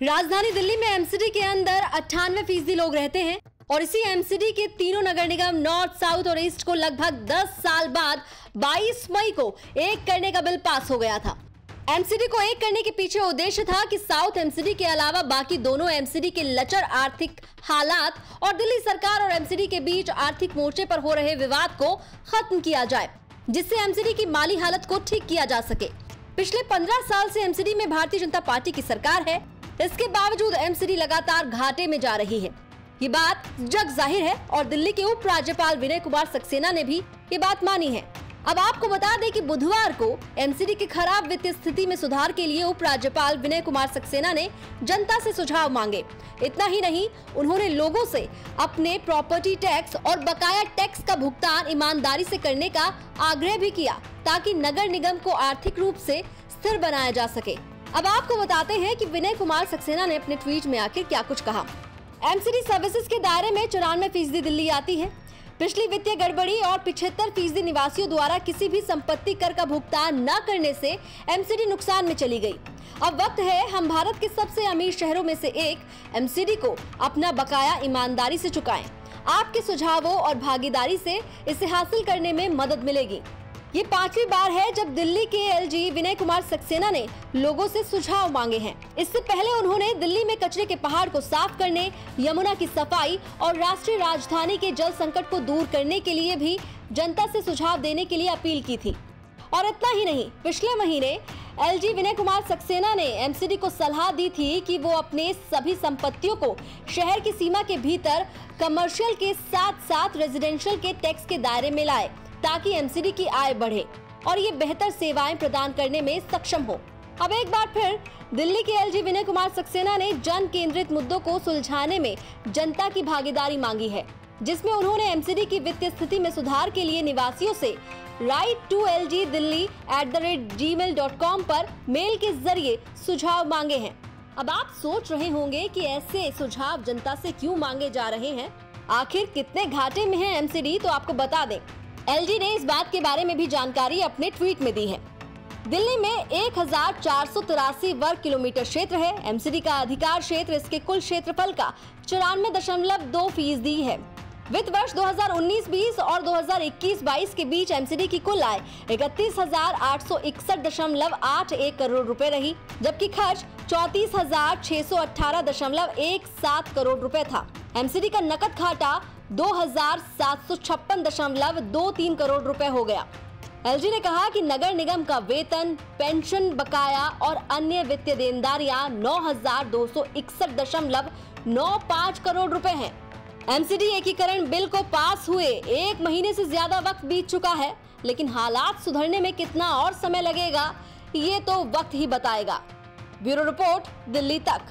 राजधानी दिल्ली में एमसीडी के अंदर 98% लोग रहते हैं और इसी एमसीडी के तीनों नगर निगम नॉर्थ, साउथ और ईस्ट को लगभग 10 साल बाद 22 मई को एक करने का बिल पास हो गया था। एमसीडी को एक करने के पीछे उद्देश्य था कि साउथ एमसीडी के अलावा बाकी दोनों एमसीडी के लचर आर्थिक हालात और दिल्ली सरकार और एमसीडी के बीच आर्थिक मोर्चे पर हो रहे विवाद को खत्म किया जाए, जिससे एमसीडी की माली हालत को ठीक किया जा सके। पिछले 15 साल से एमसीडी में भारतीय जनता पार्टी की सरकार है, इसके बावजूद एमसीडी लगातार घाटे में जा रही है। ये बात जग जाहिर है और दिल्ली के उप राज्यपाल विनय कुमार सक्सेना ने भी ये बात मानी है। अब आपको बता दें कि बुधवार को एमसीडी की खराब वित्तीय स्थिति में सुधार के लिए उप राज्यपाल विनय कुमार सक्सेना ने जनता से सुझाव मांगे। इतना ही नहीं, उन्होंने लोगों से अपने प्रॉपर्टी टैक्स और बकाया टैक्स का भुगतान ईमानदारी से करने का आग्रह भी किया, ताकि नगर निगम को आर्थिक रूप से स्थिर बनाया जा सके। अब आपको बताते हैं कि विनय कुमार सक्सेना ने अपने ट्वीट में आखिर क्या कुछ कहा। एमसीडी सर्विसेज के दायरे में 94% दिल्ली आती है। पिछली वित्तीय गड़बड़ी और 75% निवासियों द्वारा किसी भी संपत्ति कर का भुगतान न करने से एमसीडी नुकसान में चली गई। अब वक्त है हम भारत के सबसे अमीर शहरों में से एक एमसीडी को अपना बकाया ईमानदारी से चुकाएं। आपके सुझावों और भागीदारी से इसे हासिल करने में मदद मिलेगी। ये 5वीं बार है जब दिल्ली के एलजी विनय कुमार सक्सेना ने लोगों से सुझाव मांगे हैं। इससे पहले उन्होंने दिल्ली में कचरे के पहाड़ को साफ करने, यमुना की सफाई और राष्ट्रीय राजधानी के जल संकट को दूर करने के लिए भी जनता से सुझाव देने के लिए अपील की थी। और इतना ही नहीं, पिछले महीने एलजी विनय कुमार सक्सेना ने एमसीडी को सलाह दी थी कि वो अपने सभी संपत्तियों को शहर की सीमा के भीतर कमर्शियल के साथ साथ रेजिडेंशियल के टैक्स के दायरे में लाए, ताकि एमसीडी की आय बढ़े और ये बेहतर सेवाएं प्रदान करने में सक्षम हो। अब एक बार फिर दिल्ली के एलजी विनय कुमार सक्सेना ने जन केंद्रित मुद्दों को सुलझाने में जनता की भागीदारी मांगी है, जिसमें उन्होंने एमसीडी की वित्तीय स्थिति में सुधार के लिए निवासियों से write2lgdelhi@gmail.com पर मेल के जरिए सुझाव मांगे हैं। अब आप सोच रहे होंगे कि ऐसे सुझाव जनता से क्यों मांगे जा रहे हैं, आखिर कितने घाटे में है एमसीडी, तो आपको बता दें एलजी ने इस बात के बारे में भी जानकारी अपने ट्वीट में दी है। दिल्ली में 1483 वर्ग किलोमीटर क्षेत्र है। एमसीडी का अधिकार क्षेत्र इसके कुल क्षेत्रफल का 94.2% है। वित्त वर्ष 2019-20 और 2021-22 के बीच एमसीडी की कुल आय 31,861.81 करोड़ रुपए रही, जबकि खर्च 34,618.17 करोड़ रुपए था। एमसीडी का नकद घाटा 2,756.23 करोड़ रुपए हो गया। एलजी ने कहा कि नगर निगम का वेतन, पेंशन बकाया और अन्य वित्तीय देनदारियां 9,261.95 करोड़ रुपए हैं। एमसीडी एकीकरण बिल को पास हुए 1 महीने से ज्यादा वक्त बीत चुका है, लेकिन हालात सुधरने में कितना और समय लगेगा ये तो वक्त ही बताएगा। ब्यूरो रिपोर्ट, दिल्ली तक।